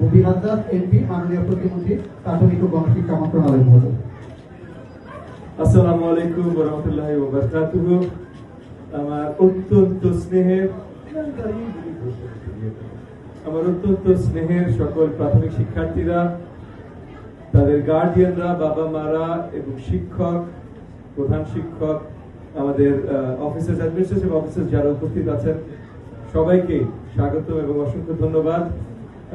Mubin Azad MP, মাননীয় প্রতিমন্ত্রী, প্রাথমিক ও গণশিক্ষা মন্ত্রণালয় মহোদয়। আসসালামু আলাইকুম ওয়া রাহমাতুল্লাহি ওয়া বারাকাতুহু। আমার অত্যন্ত স্নেহের সকল প্রাথমিক শিক্ষার্থীরা, তাদের গার্ডিয়ানরা, বাবা মারা এবং শিক্ষক, প্রধান শিক্ষক, আমাদের অফিসার্স, অ্যাডমিনিস্ট্রেটিভ অফিসার্স যারা উপস্থিত আছেন, সবাইকে স্বাগত এবং অসংখ্য ধন্যবাদ।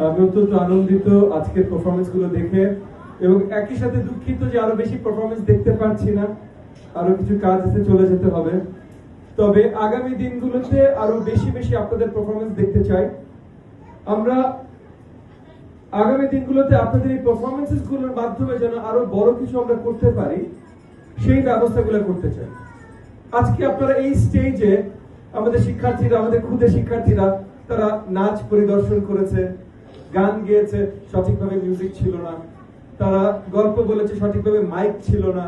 আমি অত্যন্ত আনন্দিত আজকের পারফরমেন্স গুলো দেখে এবং একই সাথে দুঃখিত যে আরো বেশি পারফরমেন্স দেখতে পারছি না, আরো কিছু কাজ আছে, চলে যেতে হবে। তবে আগামী দিনগুলোতে আরো বেশি বেশি আপনাদের পারফরমেন্স দেখতে চাই। আমরা আগামী দিনগুলোতে আপনাদের এই পারফরমেন্সেস গুলোর মাধ্যমে যেন আরো বড় কিছু আমরা করতে পারি, সেই ব্যবস্থাগুলো করতে চাই। আজকে আপনারা এই স্টেজে আমাদের শিক্ষার্থীরা, আমাদের ক্ষুদে শিক্ষার্থীরা, তারা নাচ পরিদর্শন করেছে, গান গেয়েছে, সঠিকভাবে মিউজিক ছিল না, তারা গল্প বলেছে, সঠিকভাবে মাইক ছিল না।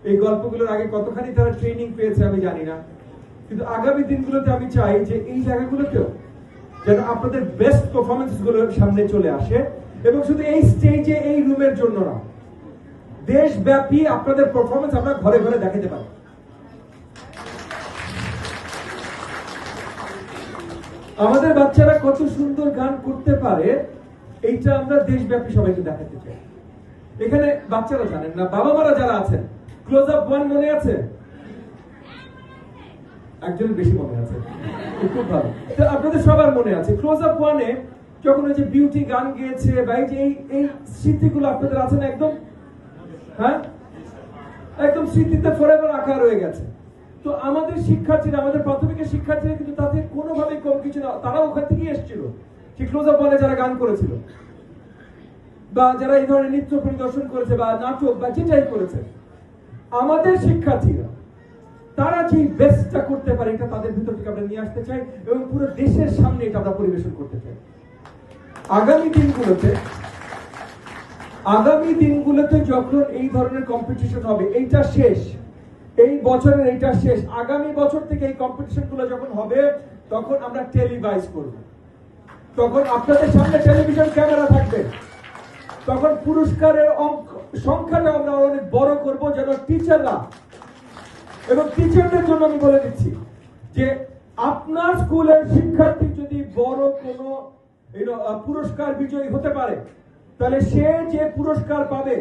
এই গল্পগুলোর আগে কতখানি তারা ট্রেনিং পেয়েছে আমি জানি না, কিন্তু আগামী দিনগুলোতে আমি চাই যে এই জায়গাগুলোতেও যেন আপনাদের বেস্ট পারফরমেন্স গুলো সামনে চলে আসে, এবং শুধু এই স্টেজে, এই রুমের জন্য না, দেশব্যাপী আপনাদের পারফরমেন্স আমরা ঘরে ঘরে দেখাতে পারি। আমাদের বাচ্চারা কত সুন্দর গান করতে পারে, এইটা আমরা দেশব্যাপী সবাইকে দেখাতে চাই। এখানে বাচ্চারা জানেন না, বাবা মারা যারা আছেন, ক্লোজ আপ 1 মনে আছে? একজনের বেশি মনে আছে, খুব ভালো। তো আপনাদের সবার মনে আছে ক্লোজ আপ 1-এ যখন ওই যে বিউটি গান গেয়েছে, বা এই স্মৃতিগুলো আপনাদের আছে না একদম? হ্যাঁ, একদম স্মৃতিতে ফরএভার আঁকা রয়ে গেছে। তো আমাদের শিক্ষার্থীরা, আমাদের প্রাথমিকের শিক্ষার্থীরা কিন্তু তাদের কোনোভাবেই কম কিছু না, তারা ওখান থেকেই এসেছিল, সেই ক্লোজ আপ 1-এ যারা গান করেছিল, বা যারা এই ধরনের নৃত্য পরিদর্শন করেছে, বা নাটক, বা যেটাই করেছে। আমাদের শিক্ষার্থীরা তারা যে বেস্টটা করতে পারে, এটা তাদের ভিতর থেকে আমরা নিয়ে আসতে চাই এবং পুরো দেশের সামনে এটা আমরা পরিবেশন করতে চাই। আগামী দিনগুলোতে যখন এই ধরনের কম্পিটিশন হবে, এইটা শেষ, এই বছরের এইটা শেষ, আগামী বছর থেকে এই কম্পিটিশন গুলো যখন হবে, তখন আমরা টেলিভাইজ করব, তখন আপনাদের সামনে টেলিভিশন ক্যামেরা থাকবে, তখন পুরস্কারের সংখ্যাটা আমরা অনেক বড় করব, যেন টিচাররা এবং টিচারদের জন্য আমি বলে দিচ্ছি যে আপনার স্কুলের শিক্ষার্থী যদি বড় কোনো পুরস্কার বিজয়ী হতে পারে, তাহলে সে যে পুরস্কার পাবে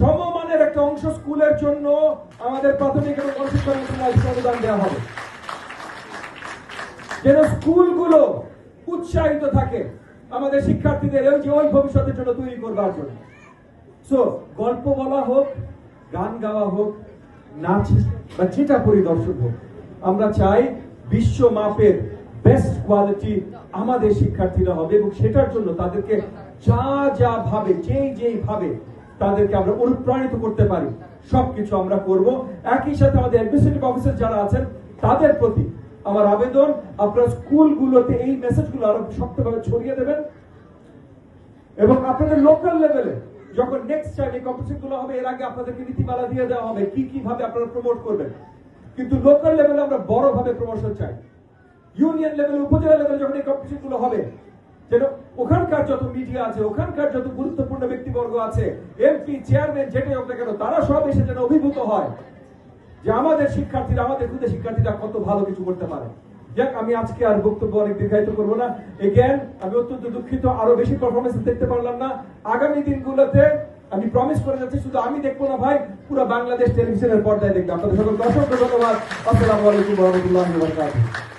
সমমানের একটা অংশ স্কুলের জন্য আমাদের প্রাথমিক এবং গণশিক্ষা মন্ত্রণালয় অনুদান দেওয়া হবে, যেন স্কুলগুলো উৎসাহিত থাকে আমাদের শিক্ষার্থীদের ওই ভবিষ্যতের জন্য তৈরি করবার জন্য। সো গল্প বলা হোক, গান গাওয়া হোক, নাচ বা যেটা পরিদর্শন হোক, আমরা চাই বিশ্ব মাপের বেস্ট কোয়ালিটি আমাদের শিক্ষার্থীরা হবে, এবং সেটার জন্য তাদেরকে যা ভাবে, যেই ভাবে তাদেরকে আমরা অনুপ্রাণিত করতে পারি, সবকিছু আমরা করব। একই সাথে আমাদের অ্যাডমিনিস্ট্রেটিভ অফিসার যারা আছেন, তাদের প্রতি আমার আবেদন, আপনারা স্কুলগুলোতে এই মেসেজগুলো আরো শক্তভাবে ছড়িয়ে দেবেন, এবং আপনাদের লোকাল লেভেলে যখন নেক্সট টাইম এই কম্পিটিশন গুলো হবে, এর আগে আপনাদেরকে নীতিমালা দিয়ে দেওয়া হবে কি ভাবে আপনারা প্রমোট করবেন। কিন্তু লোকাল লেভেলে আমরা বড় ভাবে প্রমোশন চাই। ইউনিয়ন লেভেলে, উপজেলা লেভেলে যখন এই কম্পিটিশন গুলো হবে, যেন ওখানকার যত মিডিয়া আছে, ওখানকার যত গুরুত্বপূর্ণ ব্যক্তিবর্গ আছে, এমপি, চেয়ারম্যান, যেটাই হোক না কেন, তারা সব এসে যেন অভিভূত হয় যে আমাদের শিক্ষার্থীরা, আমাদের ক্ষুদে শিক্ষার্থীরা কত ভালো কিছু করতে পারে। যাক, আমি আজকে আর বক্তব্য অনেক দীর্ঘায়িত করবো না। এগেন আমি অত্যন্ত দুঃখিত, আরো বেশি পারফরমেন্স দেখতে পারলাম না। আগামী দিনগুলোতে আমি প্রমিস করে যাচ্ছি, শুধু আমি দেখবো না ভাই, পুরো বাংলাদেশ টেলিভিশনের পর্দায় দেখবে। আপনাদের সকলকে অসংখ্য ধন্যবাদ। আসসালামু আলাইকুম ওয়া রাহমাতুল্লাহি ওয়া বারাকাতুহু।